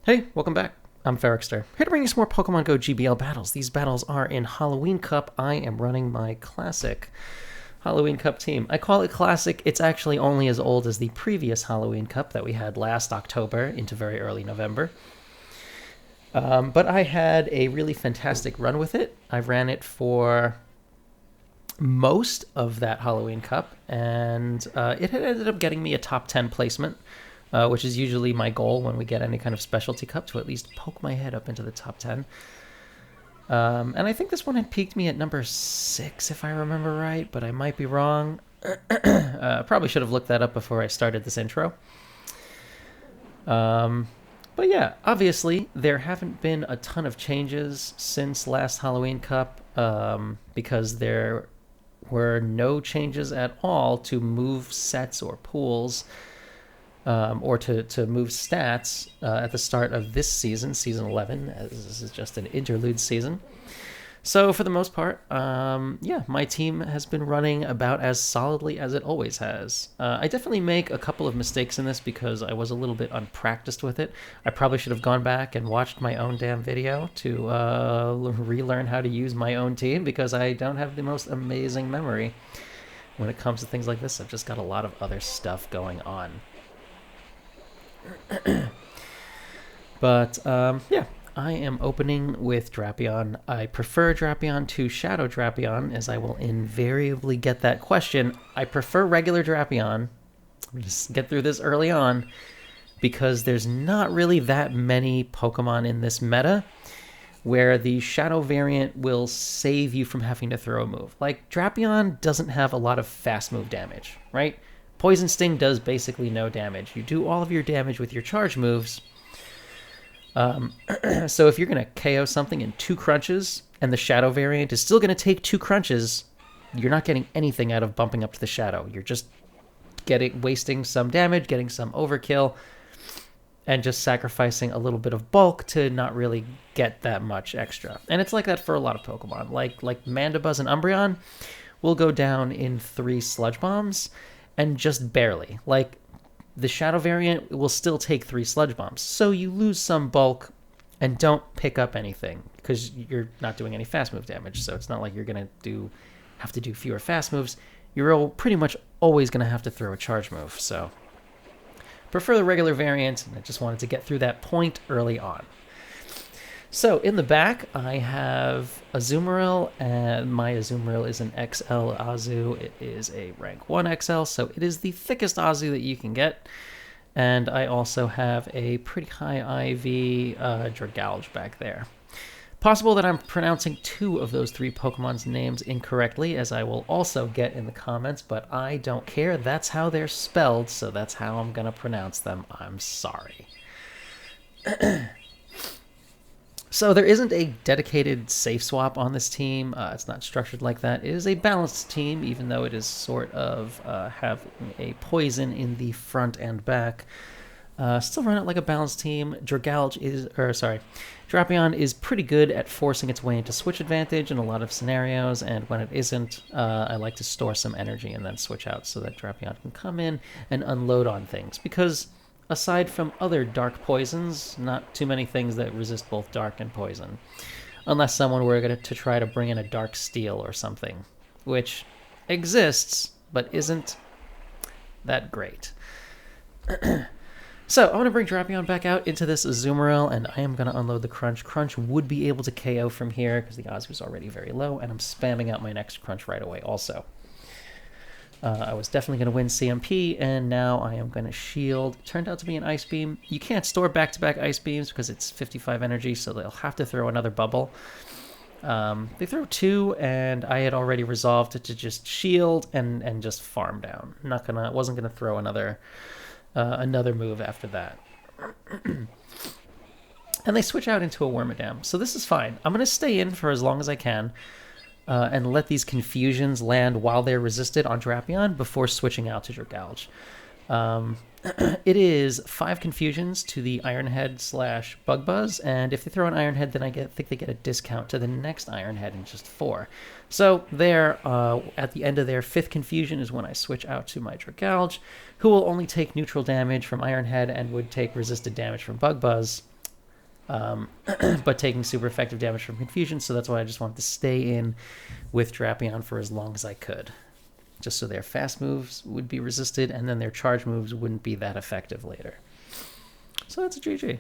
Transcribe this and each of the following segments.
Hey, welcome back. I'm Ferrikster, here to bring you some more Pokemon Go GBL battles. These battles are in Halloween Cup. I am running my classic Halloween Cup team. I call it classic. It's actually only as old as the previous Halloween Cup that we had last October into very early November. But I had a really fantastic run with it. I ran it for most of that Halloween Cup, and it had ended up getting me a top 10 placement, which is usually my goal when we get any kind of specialty cup, to at least poke my head up into the top 10. And I think this one had peaked me at number 6, if I remember right, but I might be wrong. Probably should have looked that up before I started this intro. But yeah, obviously, there haven't been a ton of changes since last Halloween Cup, because there were no changes at all to move sets or pools, or to move stats at the start of this season, Season 11, as this is just an interlude season. So for the most part, yeah, my team has been running about as solidly as it always has. I definitely make a couple of mistakes in this because I was a little bit unpracticed with it. I probably should have gone back and watched my own damn video to relearn how to use my own team, because I don't have the most amazing memory when it comes to things like this. I've just got a lot of other stuff going on. But yeah, I am opening with Drapion. I prefer Drapion to Shadow Drapion, as I will invariably get that question. I prefer regular Drapion. Just get through this early on, because there's not really that many Pokemon in this meta where the Shadow variant will save you from having to throw a move. Like, Drapion doesn't have a lot of fast move damage, right? Poison Sting does basically no damage. You do all of your damage with your charge moves. So if you're going to KO something in 2 crunches, and the Shadow variant is still going to take 2 crunches, you're not getting anything out of bumping up to the Shadow. You're just wasting some damage, getting some overkill, and just sacrificing a little bit of bulk to not really get that much extra. And it's like that for a lot of Pokemon. Like Mandibuzz and Umbreon will go down in 3 Sludge Bombs, and just barely. Like, the Shadow variant will still take 3 Sludge Bombs, so you lose some bulk and don't pick up anything, because you're not doing any fast move damage, so it's not like you're going to have to do fewer fast moves. You're pretty much always going to have to throw a charge move, so prefer the regular variant, and I just wanted to get through that point early on. So, in the back, I have Azumarill, and my Azumarill is an XL Azu. It is a rank 1 XL, so it is the thickest Azu that you can get. And I also have a pretty high IV Dragalge back there. Possible that I'm pronouncing 2 of those 3 Pokemon's names incorrectly, as I will also get in the comments, but I don't care. That's how they're spelled, so that's how I'm going to pronounce them. I'm sorry. So there isn't a dedicated safe swap on this team. It's not structured like that. It is a balanced team, even though it is sort of having a poison in the front and back. Still run it like a balanced team. Drapion is pretty good at forcing its way into switch advantage in a lot of scenarios, and when it isn't, I like to store some energy and then switch out so that Drapion can come in and unload on things, because aside from other dark poisons, not too many things that resist both dark and poison. Unless someone were going to try to bring in a dark steel or something, which exists, but isn't that great. So, I'm going to bring Drapion back out into this Azumarill, and I am going to unload the Crunch. Crunch would be able to KO from here, because the odds was already very low, and I'm spamming out my next Crunch right away also. I was definitely going to win CMP, and now I am going to shield. Turned out to be an Ice Beam. You can't store back-to-back Ice Beams because it's 55 energy, so they'll have to throw another bubble. They throw 2, and I had already resolved to just shield and just farm down. Wasn't gonna throw another move after that. And they switch out into a Wormadam, so this is fine. I'm going to stay in for as long as I can. And let these confusions land while they're resisted on Drapion before switching out to Dragalge. It is 5 confusions to the Iron Head / Bugbuzz, and if they throw an Iron Head, then I think they get a discount to the next Iron Head in just 4. So there, at the end of their 5th confusion is when I switch out to my Dragalge, who will only take neutral damage from Iron Head and would take resisted damage from Bugbuzz. but taking super effective damage from Confusion, so that's why I just wanted to stay in with Drapion for as long as I could. Just so their fast moves would be resisted, and then their charge moves wouldn't be that effective later. So that's a GG.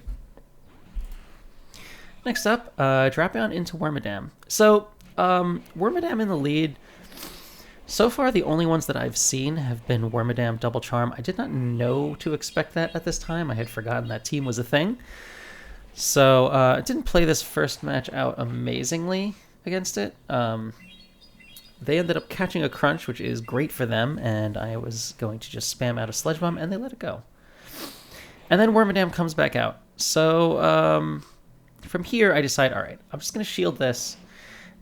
Next up, Drapion into Wormadam. So, Wormadam in the lead. So far, the only ones that I've seen have been Wormadam, Double Charm. I did not know to expect that at this time. I had forgotten that team was a thing. So, I didn't play this first match out amazingly against it. They ended up catching a crunch, which is great for them, and I was going to just spam out a Sludge Bomb, and they let it go. And then Wormadam comes back out. So, from here, I decide, all right, I'm just going to shield this,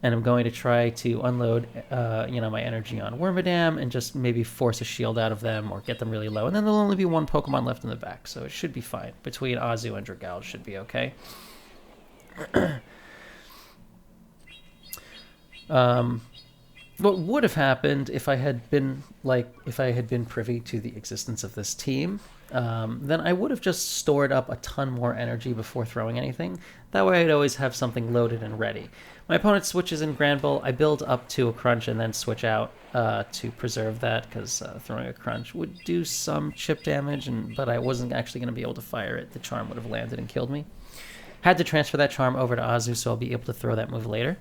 and I'm going to try to unload, my energy on Wormadam and just maybe force a shield out of them or get them really low. And then there'll only be one Pokemon left in the back, so it should be fine. Between Azu and Dragalge should be okay. What would have happened if I had been privy to the existence of this team, then I would have just stored up a ton more energy before throwing anything. That way I'd always have something loaded and ready. My opponent switches in Granbull, I build up to a crunch and then switch out to preserve that, because throwing a crunch would do some chip damage, but I wasn't actually going to be able to fire it. The charm would have landed and killed me. Had to transfer that charm over to Azu, so I'll be able to throw that move later.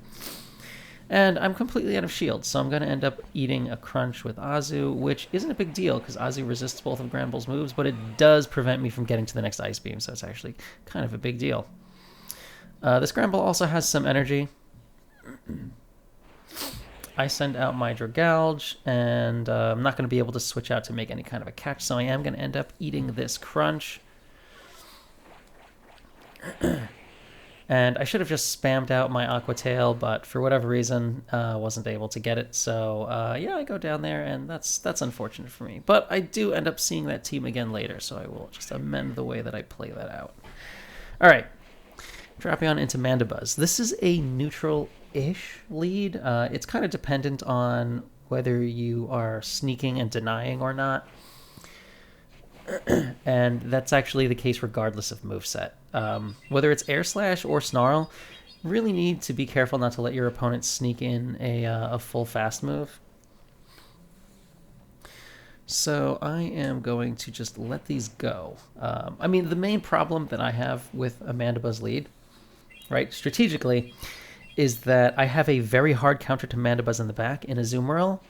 And I'm completely out of shield, so I'm going to end up eating a crunch with Azu, which isn't a big deal, because Azu resists both of Granbull's moves, but it does prevent me from getting to the next Ice Beam, so it's actually kind of a big deal. This Granbull also has some energy. I send out my Dragalge, and I'm not going to be able to switch out to make any kind of a catch, so I am going to end up eating this crunch. And I should have just spammed out my Aqua Tail, but for whatever reason, wasn't able to get it. So, yeah, I go down there, and that's unfortunate for me. But I do end up seeing that team again later, so I will just amend the way that I play that out. All right. Drapion into Mandibuzz. This is a neutral-ish lead. It's kind of dependent on whether you are sneaking and denying or not. And that's actually the case regardless of moveset. Whether it's Air Slash or Snarl, really need to be careful not to let your opponent sneak in a full fast move. So I am going to just let these go. I mean, the main problem that I have with a Mandibuzz lead, right, strategically, is that I have a very hard counter to Mandibuzz in the back in a Azumarill.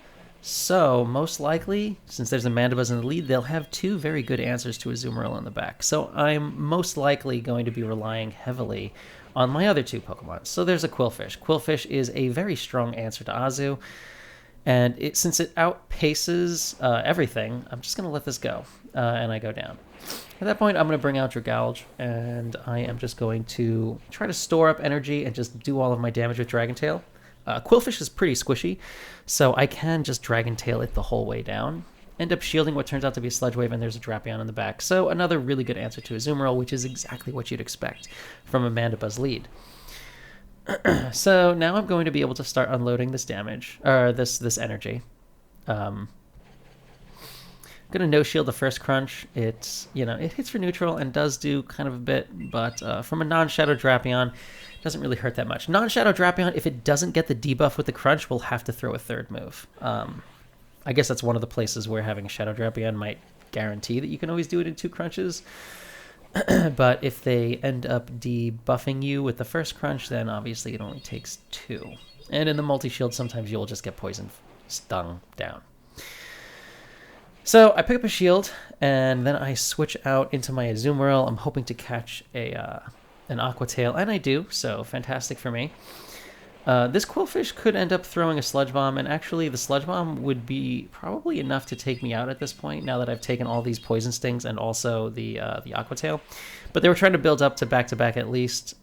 So, most likely, since there's a Mandibuzz in the lead, they'll have two very good answers to a Azumarill in the back. So I'm most likely going to be relying heavily on my other two Pokemon. So there's a Quillfish. Quillfish is a very strong answer to Azu, and since it outpaces everything, I'm just going to let this go, and I go down. At that point, I'm going to bring out Dragalge, and I am just going to try to store up energy and just do all of my damage with Dragon Tail. Quillfish is pretty squishy, so I can just Dragon Tail it the whole way down. End up shielding what turns out to be a Sludge Wave, and there's a Drapion in the back. So another really good answer to a Azumarill, which is exactly what you'd expect from a Mandibuzz lead. So now I'm going to be able to start unloading this damage, or this energy. Gonna no shield the first crunch. It hits for neutral and does do kind of a bit, but from a non-shadow Drapion, doesn't really hurt that much. Non-shadow Drapion, if it doesn't get the debuff with the crunch, will have to throw a third move. I guess that's one of the places where having a Shadow Drapion might guarantee that you can always do it in two crunches. But if they end up debuffing you with the first crunch, then obviously it only takes two. And in the multi-shield, sometimes you'll just get poison stung down. So I pick up a shield, and then I switch out into my Azumarill. I'm hoping to catch an Aqua Tail, and I do, so fantastic for me. This Quillfish could end up throwing a Sludge Bomb, and actually the Sludge Bomb would be probably enough to take me out at this point, now that I've taken all these Poison Stings and also the Aqua Tail. But they were trying to build up to back-to-back at least,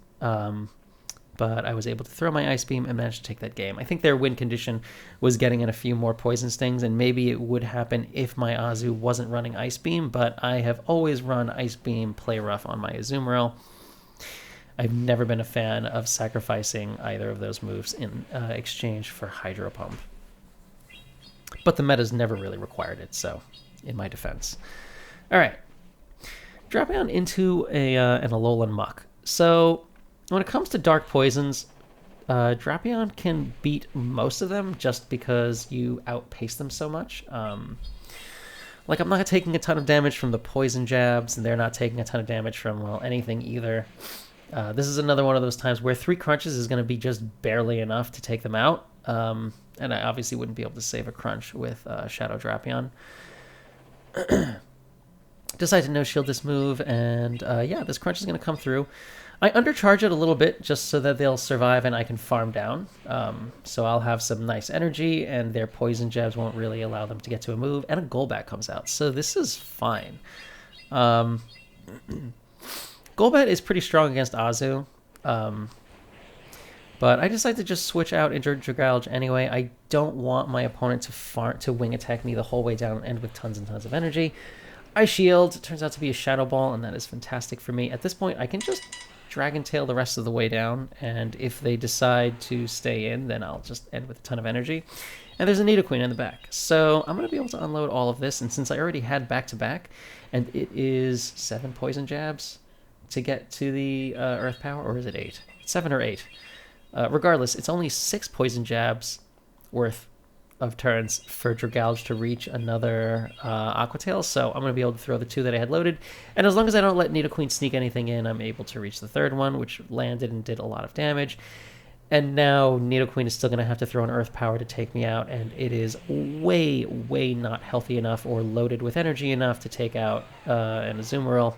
but I was able to throw my Ice Beam and managed to take that game. I think their win condition was getting in a few more Poison Stings, and maybe it would happen if my Azu wasn't running Ice Beam, but I have always run Ice Beam Play Rough on my Azumarill. I've never been a fan of sacrificing either of those moves in exchange for Hydro Pump. But the meta's never really required it, so in my defense. All right. Drapion into an Alolan Muck. So when it comes to dark poisons, Drapion can beat most of them just because you outpace them so much. Like, I'm not taking a ton of damage from the poison jabs, and they're not taking a ton of damage from, well, anything either. This is another one of those times where 3 crunches is going to be just barely enough to take them out. And I obviously wouldn't be able to save a crunch with Shadow Drapion. Decide to no-shield this move, and yeah, this crunch is going to come through. I undercharge it a little bit just so that they'll survive and I can farm down. So I'll have some nice energy, and their poison jabs won't really allow them to get to a move, and a Golbat comes out. So this is fine. Golbat is pretty strong against Azu, but I decided to just switch out into Dragalge anyway. I don't want my opponent to wing attack me the whole way down and end with tons and tons of energy. I shield. It turns out to be a Shadow Ball, and that is fantastic for me. At this point, I can just Dragon Tail the rest of the way down, and if they decide to stay in, then I'll just end with a ton of energy. And there's a Nidoqueen in the back, so I'm going to be able to unload all of this, and since I already had back-to-back, and it is 7 poison jabs to get to the Earth Power, or is it 8? 7 or 8. Regardless, it's only 6 poison jabs worth of turns for Dragalge to reach another Aqua Tail, so I'm going to be able to throw the 2 that I had loaded, and as long as I don't let Nidoqueen sneak anything in, I'm able to reach the 3rd one, which landed and did a lot of damage. And now Nidoqueen is still going to have to throw an Earth Power to take me out, and it is way, way not healthy enough or loaded with energy enough to take out an Azumarill.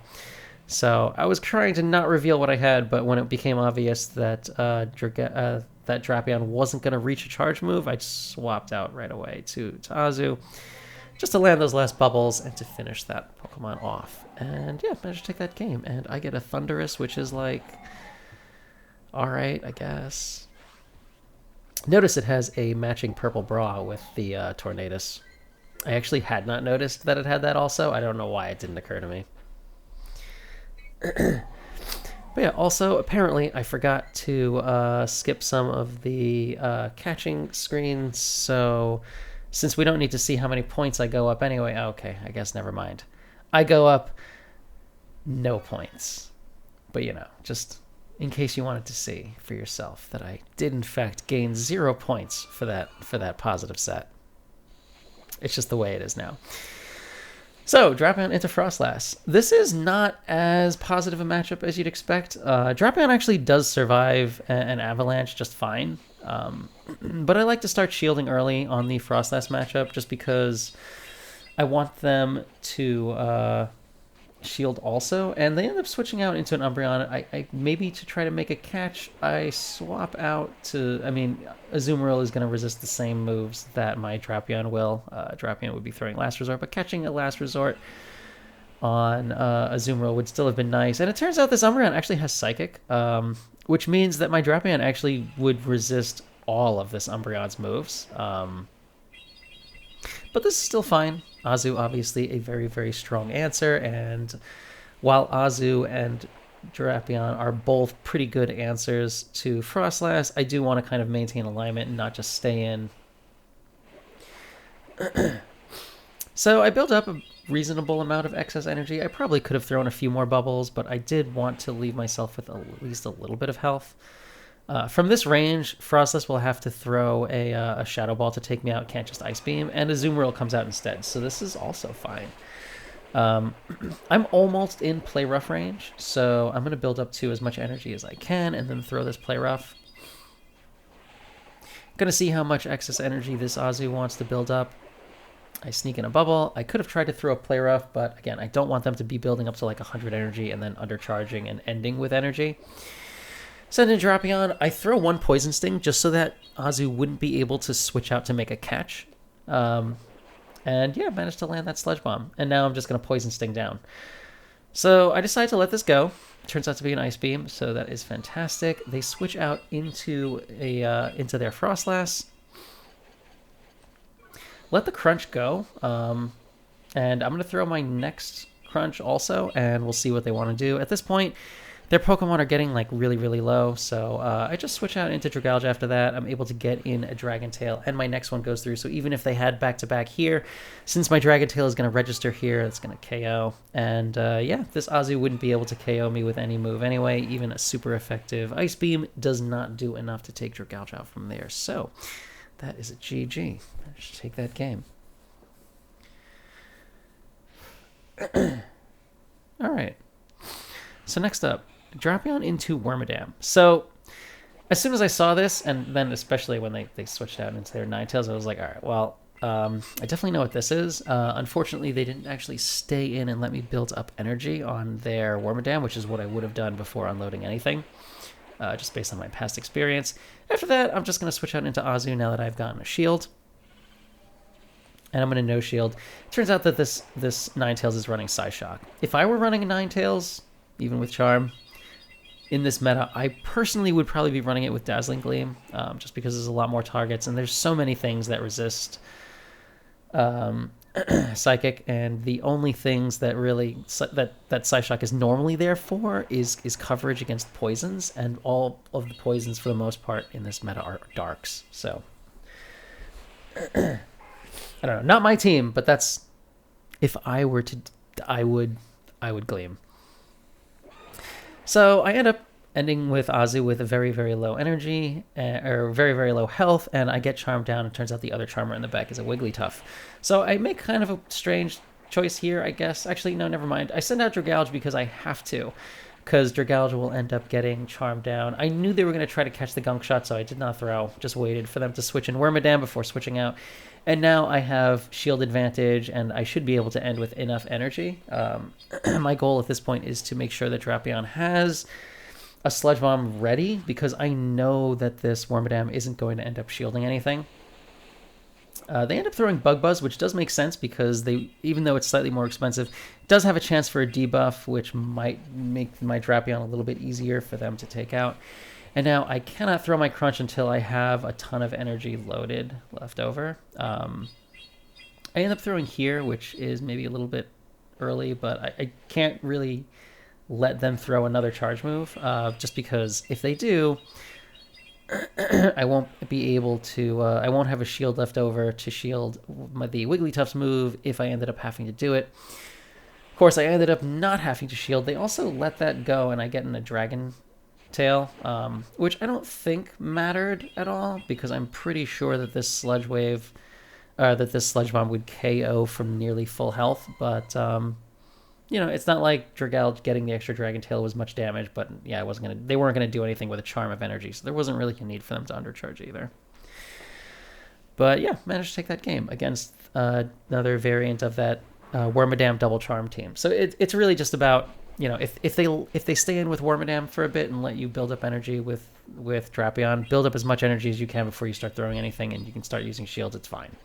So I was trying to not reveal what I had, but when it became obvious that that Drapion wasn't going to reach a charge move, I swapped out right away to Azu, just to land those last bubbles and to finish that Pokemon off. And yeah, managed to take that game. And I get a Thundurus, which is like, alright, I guess. Notice it has a matching purple bra with the Tornadus. I actually had not noticed that it had that also. I don't know why it didn't occur to me. But yeah, also, apparently, I forgot to skip some of the catching screens, so since we don't need to see how many points I go up anyway, okay, I guess never mind. I go up no points. But, you know, just in case you wanted to see for yourself that I did, in fact, gain 0 points for that positive set. It's just the way it is now. So, Drapion into Froslass. This is not as positive a matchup as you'd expect. Drapion actually does survive an Avalanche just fine. But I like to start shielding early on the Froslass matchup just because I want them to shield also. And they end up switching out into an Umbreon. I maybe to try to make a catch, I swap out to... I mean, Azumarill is going to resist the same moves that my Drapion will. Drapion would be throwing Last Resort, but catching a Last Resort on Azumarill would still have been nice. And it turns out this Umbreon actually has Psychic, which means that my Drapion actually would resist all of this Umbreon's moves. But this is still fine. Azu, obviously, a very, very strong answer. And while Azu and Drapion are both pretty good answers to Froslass, I do want to kind of maintain alignment and not just stay in. So I built up a reasonable amount of excess energy. I probably could have thrown a few more bubbles, but I did want to leave myself with at least a little bit of health. From this range, Froslass will have to throw a Shadow Ball to take me out, can't just Ice Beam, and a Azumarill comes out instead, so this is also fine. I'm almost in Play Rough range, so I'm going to build up to as much energy as I can and then throw this Play Rough. Going to see how much excess energy this Azu wants to build up. I sneak in a bubble. I could have tried to throw a Play Rough, but again, I don't want them to be building up to like 100 energy and then undercharging and ending with energy. Send in Drapion. I throw 1 Poison Sting just so that Azu wouldn't be able to switch out to make a catch. And yeah, managed to land that Sludge Bomb. And now I'm just going to Poison Sting down. So I decided to let this go. Turns out to be an Ice Beam, so that is fantastic. They switch out into their Froslass. Let the Crunch go. And I'm going to throw my next Crunch also, and we'll see what they want to do. At this point, their Pokemon are getting like really, really low. So I just switch out into Dragalge after that. I'm able to get in a Dragon Tail, and my next one goes through. So even if they had back-to-back here, since my Dragon Tail is going to register here, it's going to KO. And yeah, this Azu wouldn't be able to KO me with any move anyway. Even a super effective Ice Beam does not do enough to take Dragalge out from there. So that is a GG. I should take that game. All right. So next up, Drapion into Wormadam. So as soon as I saw this, and then especially when they switched out into their Ninetales, I was like, all right, well, I definitely know what this is. Unfortunately, they didn't actually stay in and let me build up energy on their Wormadam, which is what I would have done before unloading anything, just based on my past experience. After that, I'm just going to switch out into Azu now that I've gotten a shield. And I'm going to no-shield. Turns out that this Ninetales is running Psyshock. If I were running a Ninetales, even with Charm, in this meta, I personally would probably be running it with Dazzling Gleam, just because there's a lot more targets, and there's so many things that resist Psychic, and the only things that really that Psyshock is normally there for is coverage against poisons, and all of the poisons for the most part in this meta are darks. So I don't know, not my team, but that's if I were to, I would Gleam. So I end up ending with Azu with a very, very low energy, or very, very low health, and I get Charmed down, and turns out the other Charmer in the back is a Wigglytuff. So I make kind of a strange choice here, I guess. Actually, no, never mind. I send out Dragalge because I have to, because Dragalge will end up getting Charmed down. I knew they were going to try to catch the Gunk Shot, so I did not throw. Just waited for them to switch in Wormadam before switching out. And now I have shield advantage, and I should be able to end with enough energy. My goal at this point is to make sure that Drapion has a Sludge Bomb ready, because I know that this Wormadam isn't going to end up shielding anything. They end up throwing Bug Buzz, which does make sense, because they, even though it's slightly more expensive, does have a chance for a debuff, which might make my Drapion a little bit easier for them to take out. And now I cannot throw my Crunch until I have a ton of energy loaded left over. I end up throwing here, which is maybe a little bit early, but I can't really let them throw another charge move, just because if they do, I won't be able to, I won't have a shield left over to shield the Wigglytuff's move if I ended up having to do it. Of course, I ended up not having to shield. They also let that go, and I get in a Dragon Tail, which I don't think mattered at all, because I'm pretty sure that this Sludge Wave, that this Sludge Bomb would KO from nearly full health, but, you know, it's not like Dragalge getting the extra Dragon Tail was much damage, but yeah, they weren't gonna do anything with a Charm of Energy, so there wasn't really a need for them to undercharge either. But yeah, managed to take that game against another variant of that Wormadam double Charm team. So it's really just about, you know, if they stay in with Wormadam for a bit and let you build up energy with Drapion, build up as much energy as you can before you start throwing anything, and you can start using shields, it's fine.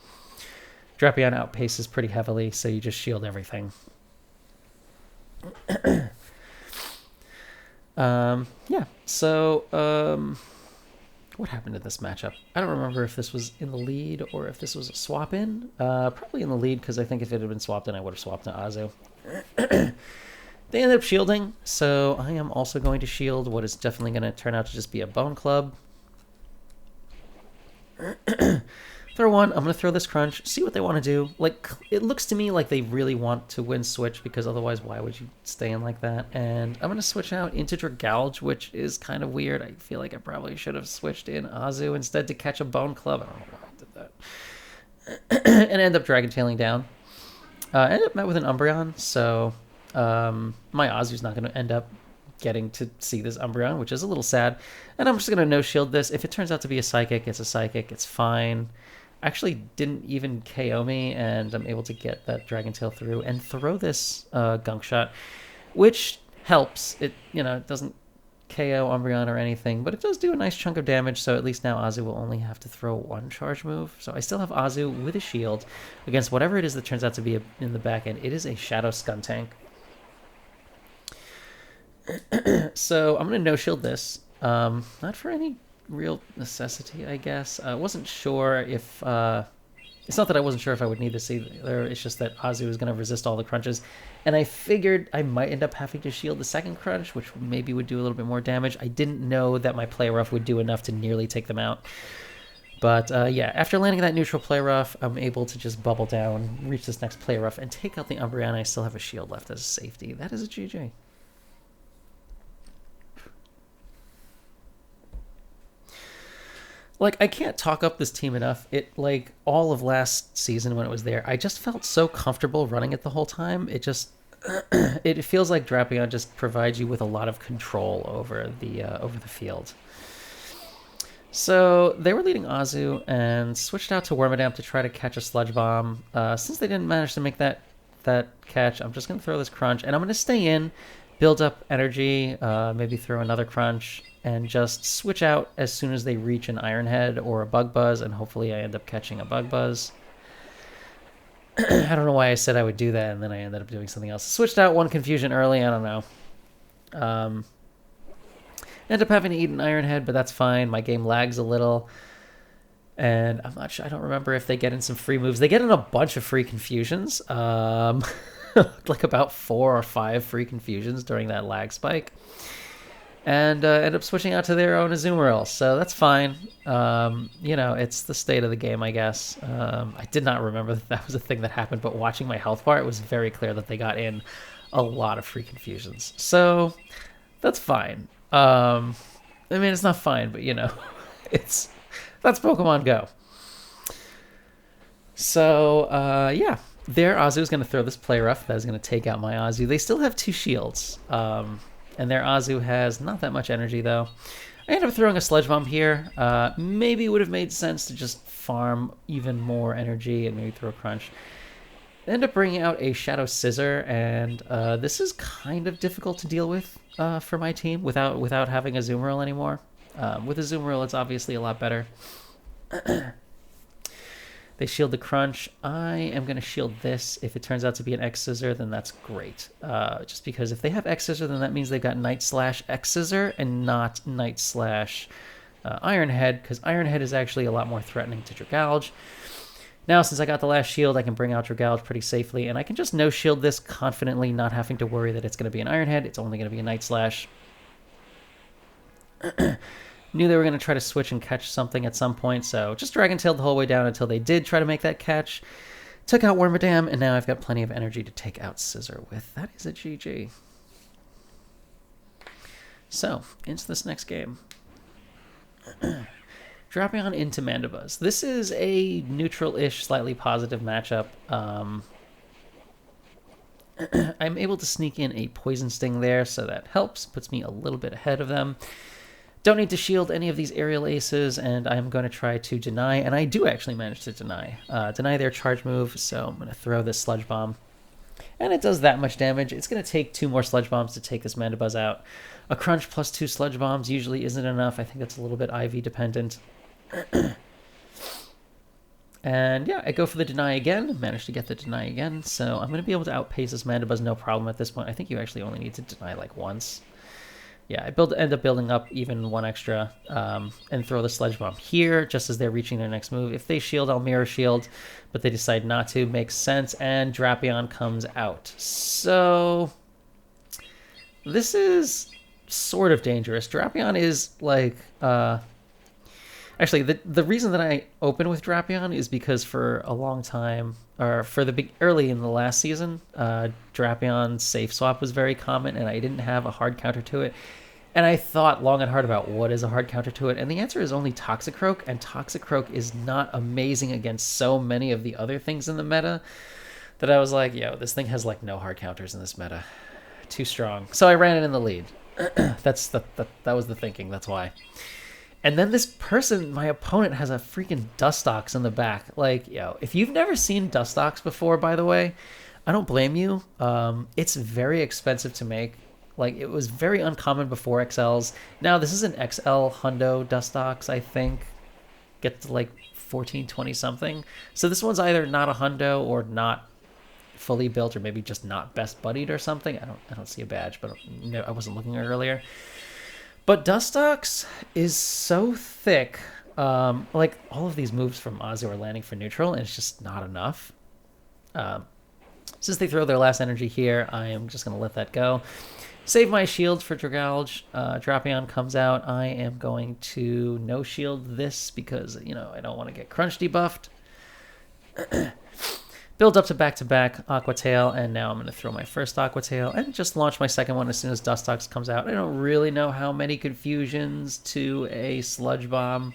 Drapion outpaces pretty heavily, so you just shield everything. Yeah, so what happened to this matchup? I don't remember if this was in the lead or if this was a swap in. Probably in the lead, because I think if it had been swapped in, I would have swapped to Azu. They ended up shielding, so I am also going to shield what is definitely going to turn out to just be a Bone Club. Throw one. I'm going to throw this Crunch, see what they want to do. Like, it looks to me like they really want to win Switch, because otherwise why would you stay in like that? And I'm going to switch out into Dragalge, which is kind of weird. I feel like I probably should have switched in Azu instead to catch a Bone Club. I don't know why I did that. And end up Dragon Tailing down. I ended up met with an Umbreon, so my Azu's not going to end up getting to see this Umbreon, which is a little sad. And I'm just going to no-shield this. If it turns out to be a Psychic, it's a Psychic. It's fine. Actually didn't even KO me, and I'm able to get that Dragon Tail through and throw this Gunk Shot, which helps. It, you know, it doesn't KO Umbreon or anything, but it does do a nice chunk of damage, so at least now Azu will only have to throw one charge move. So I still have Azu with a shield against whatever it is that turns out to be in the back end. It is a Shadow Skuntank. So I'm going to no-shield this. Not for any real necessity, I guess. I wasn't sure if It's not that I wasn't sure if I would need this either. It's just that Azu is going to resist all the crunches. And I figured I might end up having to shield the second crunch, which maybe would do a little bit more damage. I didn't know that my play rough would do enough to nearly take them out. But yeah, after landing that neutral play rough, I'm able to just bubble down, reach this next play rough, and take out the Umbreon. I still have a shield left as a safety. That is a GG. Like, I can't talk up this team enough. Like, all of last season when it was there, I just felt so comfortable running it the whole time. It just, it feels like Drapion just provides you with a lot of control over the field. So, they were leading Azu and switched out to Wormadam to try to catch a Sludge Bomb. Since they didn't manage to make that catch, I'm just going to throw this Crunch, and I'm going to stay in, build up energy, maybe throw another Crunch, and just switch out as soon as they reach an Iron Head or a Bug Buzz, and hopefully I end up catching a Bug Buzz. I don't know why I said I would do that, and then I ended up doing something else. Switched out one Confusion early, I don't know. End up having to eat an Iron Head, but that's fine. My game lags a little. And I'm not sure, I don't remember if they get in some free moves. They get in a bunch of free Confusions. Like about 4 or 5 free Confusions during that lag spike. And end up switching out to their own Azumarill, so that's fine. You know, it's the state of the game, I guess. I did not remember that was a thing that happened, but watching my health bar, it was very clear that they got in a lot of free Confusions. So, that's fine. I mean, it's not fine, but, you know, that's Pokemon Go. So, yeah. Their Azu is going to throw this Play Rough. That is going to take out my Azu. They still have 2 shields. And their Azu has not that much energy, though. I ended up throwing a Sludge Bomb here. Maybe it would have made sense to just farm even more energy and maybe throw a Crunch. I end up bringing out a Shadow Scissor, and this is kind of difficult to deal with for my team without having a Azumarill anymore. With a Azumarill, it's obviously a lot better. They shield the Crunch. I am going to shield this. If it turns out to be an X-Scissor, then that's great. Just because if they have X-Scissor, then that means they've got Night Slash X-Scissor and not Night Slash Iron Head, because Iron Head is actually a lot more threatening to Dragalge. Now, since I got the last shield, I can bring out Dragalge pretty safely, and I can just no-shield this confidently, not having to worry that it's going to be an Iron Head. It's only going to be a Night Slash. Knew they were going to try to switch and catch something at some point, so just Dragon-tailed the whole way down until they did try to make that catch. Took out Wormadam, and now I've got plenty of energy to take out Scissor with. That is a GG. So, into this next game. Drapion into Mandibuzz. This is a neutral-ish, slightly positive matchup. I'm able to sneak in a Poison Sting there, so that helps. Puts me a little bit ahead of them. Don't need to shield any of these aerial aces, and I'm going to try to deny, and I do actually manage to deny. Deny their charge move, so I'm going to throw this Sludge Bomb. And it does that much damage. It's going to take 2 more Sludge Bombs to take this Mandibuzz out. A Crunch plus 2 Sludge Bombs usually isn't enough. I think that's a little bit IV dependent. And yeah, I go for the deny again. Managed to get the deny again, so I'm going to be able to outpace this Mandibuzz no problem at this point. I think you actually only need to deny like once. Yeah, I end up building up even 1 extra and throw the Sludge Bomb here just as they're reaching their next move. If they shield, I'll Mirror Shield, but they decide not to. Makes sense, and Drapion comes out. So this is sort of dangerous. Drapion is like... Actually, the reason that I open with Drapion is because for a long time, or for early in the last season, Drapion safe swap was very common, and I didn't have a hard counter to it. And I thought long and hard about what is a hard counter to it, and the answer is only Toxicroak, and Toxicroak is not amazing against so many of the other things in the meta that I was like, yo, this thing has like no hard counters in this meta. Too strong. So I ran it in the lead. That was the thinking, that's why. And then this person, my opponent, has a freaking Dustox in the back. Like, yo, if you've never seen Dustox before, by the way, I don't blame you. It's very expensive to make. Like, it was very uncommon before XLs. Now, this is an XL Hundo Dustox, I think. Get to, like, 14, 20 something. So this one's either not a Hundo or not fully built, or maybe just not best buddied or something. I don't see a badge, but I wasn't looking earlier. But Dustox is so thick. Like, all of these moves from Azu are landing for neutral, and it's just not enough. Since they throw their last energy here, I am just going to let that go. Save my shields for Dragalge. Drapion comes out. I am going to no-shield this because, you know, I don't want to get Crunch debuffed. Build up to back-to-back Aqua Tail, and now I'm going to throw my first Aqua Tail and just launch my second one as soon as Dustox comes out. I don't really know how many confusions to a Sludge Bomb,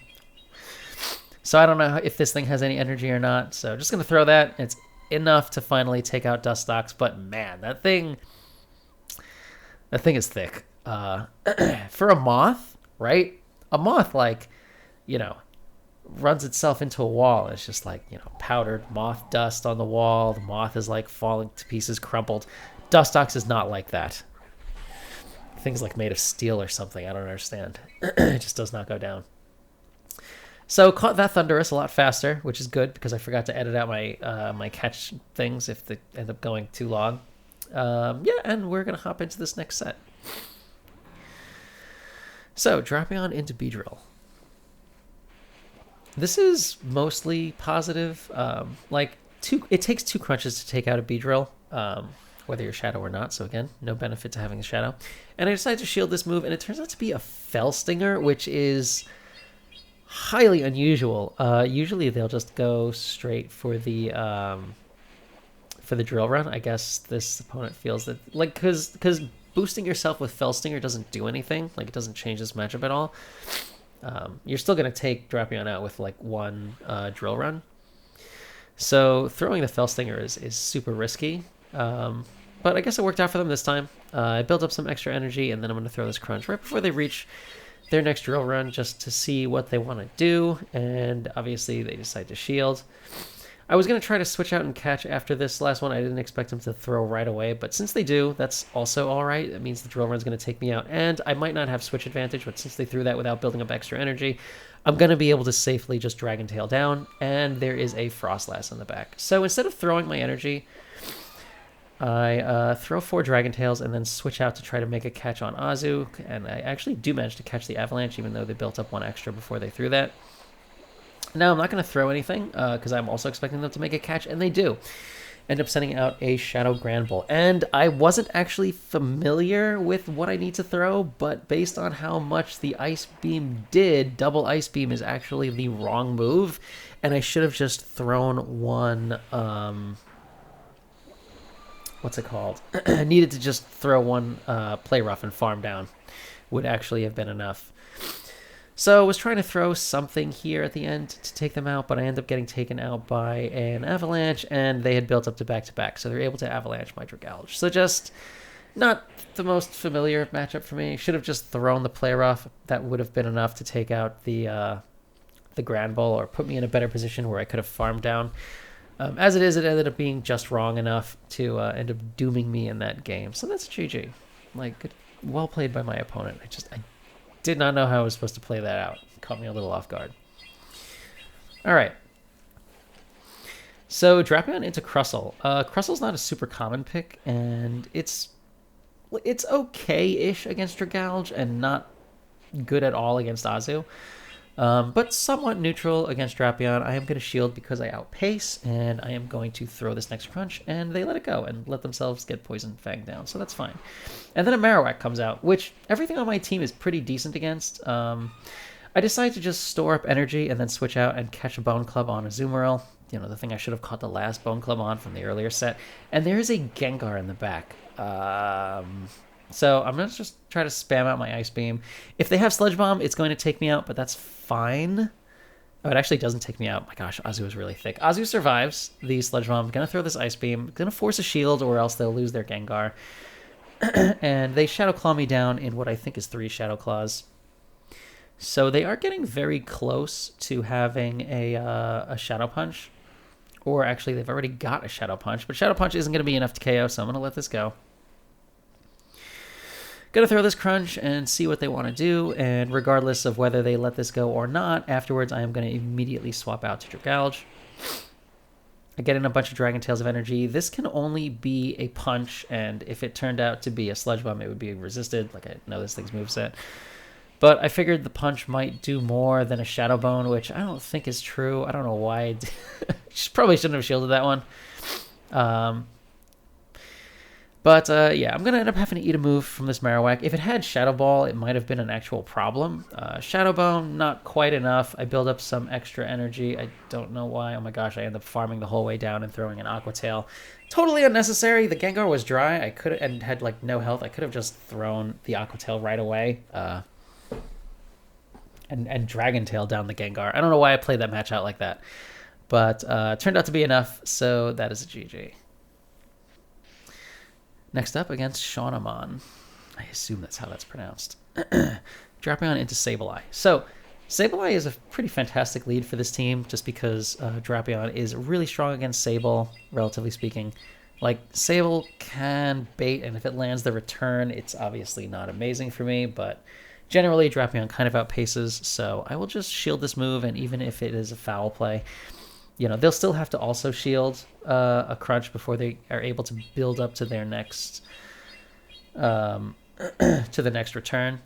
so I don't know if this thing has any energy or not. So just going to throw that. It's enough to finally take out Dustox, but man, that thing is thick. For a moth, right? A moth, like, you know, runs itself into a wall. It's just like, you know, powdered moth dust on the wall. The moth is like falling to pieces, crumpled. Dustox is not like that. Things like made of steel or something. I don't understand. It just does not go down. So caught that Thundurus a lot faster, which is good because I forgot to edit out my my catch things if they end up going too long. Yeah, and we're going to hop into this next set. So, Drapion into Beedrill. This is mostly positive. It takes 2 crunches to take out a Beedrill, whether you're Shadow or not. So again, no benefit to having a Shadow. And I decided to shield this move, and it turns out to be a Fell Stinger, which is highly unusual. Usually they'll just go straight for the drill run. I guess this opponent feels that, like, because boosting yourself with Fell Stinger doesn't do anything. Like, it doesn't change this matchup at all. You're still going to take Drapion out with like one drill run. So throwing the Fell Stinger is super risky. But I guess it worked out for them this time. I built up some extra energy, and then I'm going to throw this Crunch right before they reach their next drill run just to see what they want to do. And obviously they decide to shield. I was going to try to switch out and catch after this last one. I didn't expect them to throw right away, but since they do, that's also all right. It means the drill run's going to take me out, and I might not have switch advantage, but since they threw that without building up extra energy, I'm going to be able to safely just Dragon Tail down, and there is a Froslass in the back. So instead of throwing my energy, I throw 4 Dragon Tails and then switch out to try to make a catch on Azu, and I actually do manage to catch the Avalanche, even though they built up 1 extra before they threw that. Now, I'm not going to throw anything, because I'm also expecting them to make a catch, and they do. End up sending out a Shadow Grand Bull. And I wasn't actually familiar with what I need to throw, but based on how much the Ice Beam did, double Ice Beam is actually the wrong move, and I should have just thrown one, what's it called? I needed to just throw one Play Rough and farm down. Would actually have been enough. So I was trying to throw something here at the end to take them out, but I ended up getting taken out by an Avalanche, and they had built up to back-to-back, so they're able to Avalanche my Dragalge. So just not the most familiar matchup for me. Should have just thrown the Play Rough. That would have been enough to take out the Grand Bull or put me in a better position where I could have farmed down. As it is, it ended up being just wrong enough to end up dooming me in that game. So that's GG. Like, well played by my opponent. I did not know how I was supposed to play that out. It caught me a little off guard. All right. So Drapion into Crustle. Crustle's not a super common pick, and it's okay-ish against Dragalge and not good at all against Azu. But somewhat neutral against Drapion. I am going to shield because I outpace, and I am going to throw this next Crunch, and they let it go and let themselves get Poison Fang down, so that's fine. And then a Marowak comes out, which everything on my team is pretty decent against. I decided to just store up energy and then switch out and catch a Bone Club on a Azumarill. You know, the thing I should have caught the last Bone Club on from the earlier set. And there is a Gengar in the back. So I'm going to just try to spam out my Ice Beam. If they have Sludge Bomb, it's going to take me out, but that's fine. Oh, it actually doesn't take me out. My gosh, Azu is really thick. Azu survives the Sludge Bomb. I'm going to throw this Ice Beam. Going to force a shield, or else they'll lose their Gengar. And they Shadow Claw me down in what I think is 3 Shadow Claws. So they are getting very close to having a Shadow Punch. Or actually, they've already got a Shadow Punch. But Shadow Punch isn't going to be enough to KO, so I'm going to let this go. Gonna throw this Crunch and see what they want to do, and regardless of whether they let this go or not, afterwards I am going to immediately swap out to Dragalge. I get in a bunch of Dragon Tails of energy. This can only be a punch, and if it turned out to be a Sludge Bomb, it would be resisted. Like, I know this thing's moveset. But I figured the punch might do more than a Shadow Bone, which I don't think is true. I don't know why. Probably shouldn't have shielded that one. But yeah, I'm going to end up having to eat a move from this Marowak. If it had Shadow Ball, it might have been an actual problem. Shadow Bone, not quite enough. I build up some extra energy. I don't know why. Oh my gosh, I end up farming the whole way down and throwing an Aqua Tail. Totally unnecessary. The Gengar was dry. I could have, and had like no health. I could have just thrown the Aqua Tail right away. And Dragon Tail down the Gengar. I don't know why I played that match out like that. But it turned out to be enough, so that is a GG. Next up, against Shaunamon. I assume that's how that's pronounced. Drapion into Sableye. So, Sableye is a pretty fantastic lead for this team, just because Drapion is really strong against Sable, relatively speaking. Like, Sable can bait, and if it lands the return, it's obviously not amazing for me, but generally, Drapion kind of outpaces, so I will just shield this move, and even if it is a foul play, you know, they'll still have to also shield a crunch before they are able to build up to their next to the next return.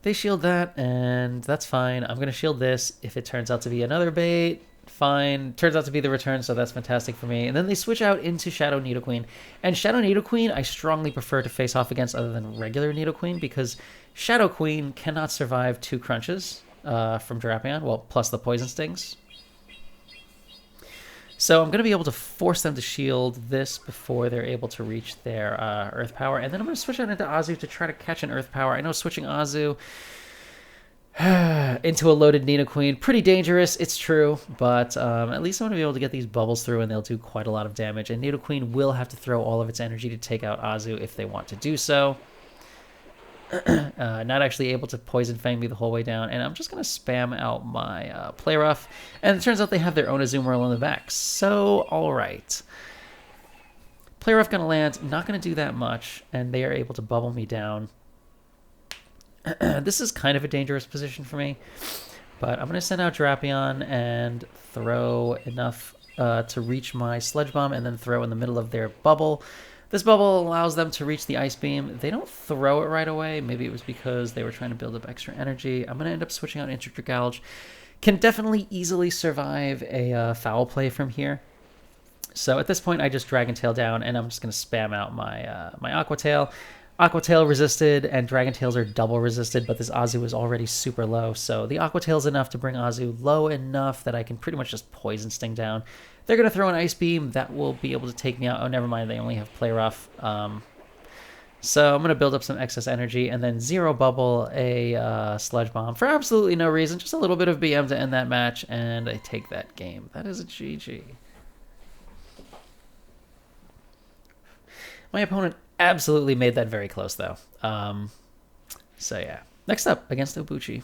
They shield that, and that's fine. I'm going to shield this. If it turns out to be another bait, fine. Turns out to be the return, so that's fantastic for me. And then they switch out into Shadow Nidoqueen. And Shadow Nidoqueen I strongly prefer to face off against other than regular Nidoqueen, because Shadow Queen cannot survive 2 crunches from Drapion, well, plus the Poison Stings. So I'm going to be able to force them to shield this before they're able to reach their Earth Power. And then I'm going to switch out into Azu to try to catch an Earth Power. I know switching Azu into a loaded Nidoqueen, pretty dangerous, it's true. But at least I'm going to be able to get these bubbles through, and they'll do quite a lot of damage. And Nidoqueen will have to throw all of its energy to take out Azu if they want to do so. Not actually able to Poison Fang me the whole way down, and I'm just going to spam out my Play Rough, and it turns out they have their own Azumarill in the back, so alright. Play Rough going to land, not going to do that much, and they are able to bubble me down. This is kind of a dangerous position for me, but I'm going to send out Drapion and throw enough to reach my Sludge Bomb, and then throw in the middle of their bubble. This bubble allows them to reach the Ice Beam. They don't throw it right away. Maybe it was because they were trying to build up extra energy. I'm going to end up switching out into Dragalge. Can definitely easily survive a foul play from here. So at this point, I just Dragon Tail down, and I'm just going to spam out my my Aqua Tail. Aqua Tail resisted, and Dragon Tails are double resisted, but this Azu is already super low. So the Aqua Tail is enough to bring Azu low enough that I can pretty much just Poison Sting down. They're going to throw an Ice Beam. That will be able to take me out. Oh, never mind. They only have Play Rough. So I'm going to build up some excess energy and then Zero Bubble a Sludge Bomb for absolutely no reason. Just a little bit of BM to end that match, and I take that game. That is a GG. My opponent absolutely made that very close, though. So yeah. Next up, against Obuchi.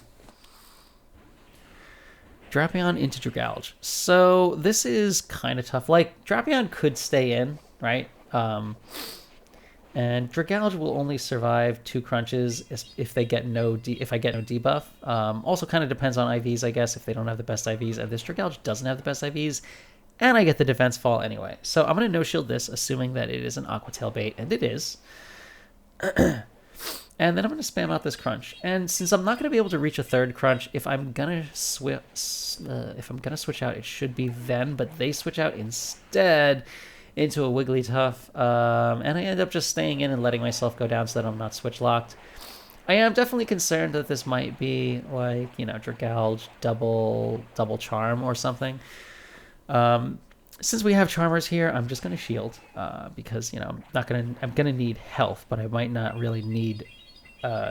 Drapion into Dragalge. So this is kind of tough. Like, Drapion could stay in, right? And Dragalge will only survive 2 crunches if they get if I get no debuff. Also kind of depends on IVs, I guess, if they don't have the best IVs. And this Dragalge doesn't have the best IVs, and I get the defense fall anyway. So I'm going to no-shield this, assuming that it is an Aqua Tail bait, and it is. And then I'm going to spam out this crunch. And since I'm not going to be able to reach a 3rd crunch, if I'm going to switch out, it should be then. But they switch out instead into a Wigglytuff. And I end up just staying in and letting myself go down so that I'm not switch locked. I am definitely concerned that this might be like, you know, Dragalge double charm or something. Since we have Charmers here, I'm just going to shield because, you know, I'm going to need health, but I might not really need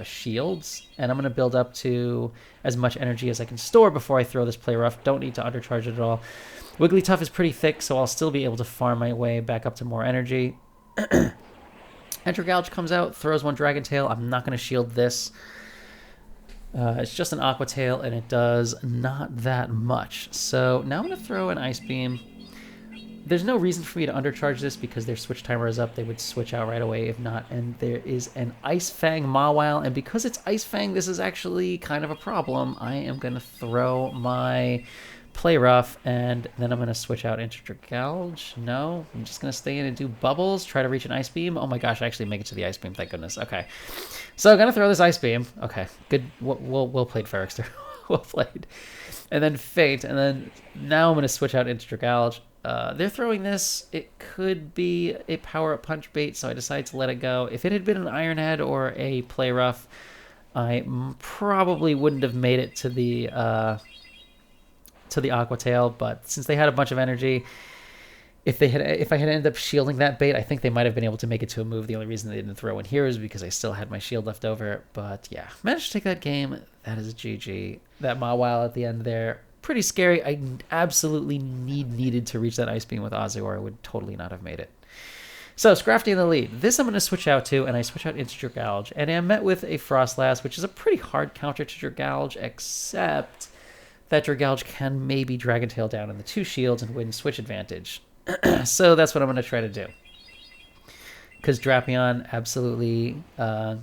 shields, and I'm going to build up to as much energy as I can store before I throw this Play Rough. Don't need to undercharge it at all. Wigglytuff is pretty thick, so I'll still be able to farm my way back up to more energy. And Dragalge comes out, throws one Dragon Tail. I'm not going to shield this. It's just an Aqua Tail, and it does not that much. So now I'm going to throw an Ice Beam. There's no reason for me to undercharge this because their switch timer is up. They would switch out right away if not. And there is an Ice Fang Mawile. And because it's Ice Fang, this is actually kind of a problem. I am going to throw my Play Rough, and then I'm going to switch out into Dragalge. No, I'm just going to stay in and do Bubbles, try to reach an Ice Beam. Oh my gosh, I actually make it to the Ice Beam, thank goodness. Okay, so I'm going to throw this Ice Beam. Okay, good. Well played, Ferrikster. Well played. And then Fate, and then now I'm going to switch out into Dragalge. They're throwing this. It could be a power-up punch bait, so I decided to let it go. If it had been an Iron Head or a Play Rough, I probably wouldn't have made it to the Aqua Tail, but since they had a bunch of energy, if I had ended up shielding that bait, I think they might have been able to make it to a move. The only reason they didn't throw in here is because I still had my shield left over. But yeah, managed to take that game. That is a GG. That Mawile at the end there, pretty scary. I absolutely needed to reach that Ice Beam with Azu, or I would totally not have made it. So, Scrafty in the lead. This I'm going to switch out to, and I switch out into Dragalge. And I'm met with a Froslass, which is a pretty hard counter to Dragalge, except that Dragalge can maybe Dragon Tail down in the 2 shields and win switch advantage. So that's what I'm going to try to do. Because Drapion absolutely, I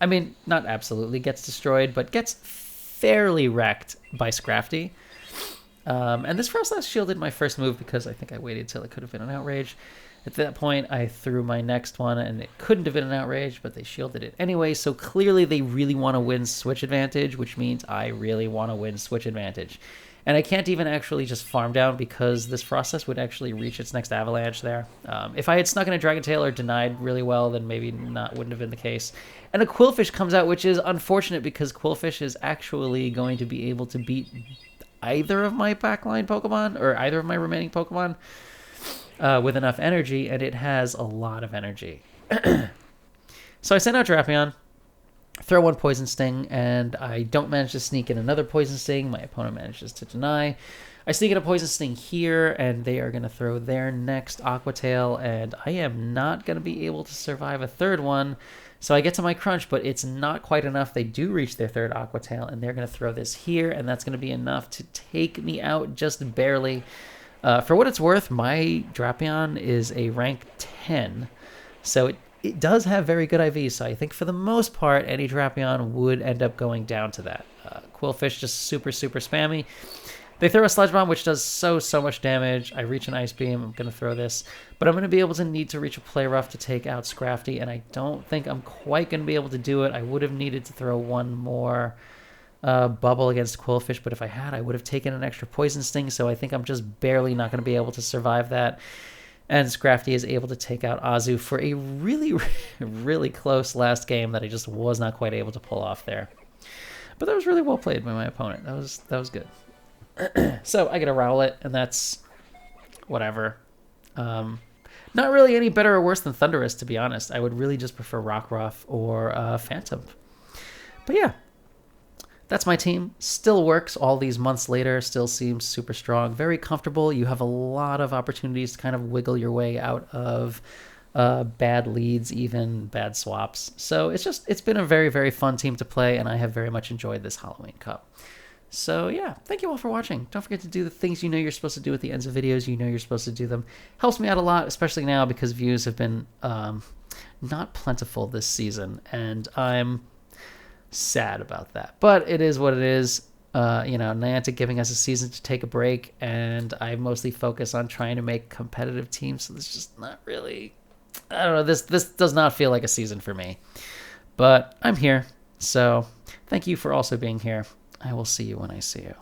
mean, not absolutely gets destroyed, but gets fairly wrecked by Scrafty. And this Froslass shielded my first move because I think I waited till it could have been an Outrage. At that point, I threw my next one, and it couldn't have been an Outrage, but they shielded it anyway, so clearly they really want to win switch advantage, which means I really want to win switch advantage. And I can't even actually just farm down because this Froslass would actually reach its next Avalanche there. If I had snuck in a Dragon Tail or denied really well, then maybe wouldn't have been the case. And a Quillfish comes out, which is unfortunate because Quillfish is actually going to be able to beat either of my backline Pokemon, or either of my remaining Pokemon, with enough energy, and it has a lot of energy. So I send out Drapion, throw one Poison Sting, and I don't manage to sneak in another Poison Sting. My opponent manages to deny. I sneak in a Poison Sting here, and they are going to throw their next Aqua Tail, and I am not going to be able to survive a third one. So I get to my crunch, but it's not quite enough. They do reach their third Aqua Tail, and they're going to throw this here, and that's going to be enough to take me out just barely. For what it's worth, my Drapion is a rank 10, so it does have very good IV, so I think for the most part, any Drapion would end up going down to that. Quillfish just super spammy. They throw a Sludge Bomb, which does so much damage. I reach an Ice Beam. I'm going to throw this, but I'm going to be able to need to reach a Play Rough to take out Scrafty, and I don't think I'm quite going to be able to do it. I would have needed to throw one more Bubble against Quillfish, but if I had, I would have taken an extra Poison Sting, so I think I'm just barely not going to be able to survive that. And Scrafty is able to take out Azu for a really close last game that I just was not quite able to pull off there. But that was really well played by my opponent. That was good. So I get a Rowlet, and that's whatever. Not really any better or worse than Thundurus, to be honest. I would really just prefer Rockruff or Phantom. But yeah. That's my team. Still works all these months later. Still seems super strong. Very comfortable. You have a lot of opportunities to kind of wiggle your way out of bad leads, even bad swaps. So it's been a very fun team to play, and I have very much enjoyed this Halloween Cup. So yeah, thank you all for watching. Don't forget to do the things you know you're supposed to do at the ends of videos. You know you're supposed to do them. Helps me out a lot, especially now because views have been not plentiful this season, and I'm sad about that, but it is what it is. Niantic giving us a season to take a break, and I mostly focus on trying to make competitive teams, so this is just not really, I don't know, this does not feel like a season for me, but I'm here, so thank you for also being here. I will see you when I see you.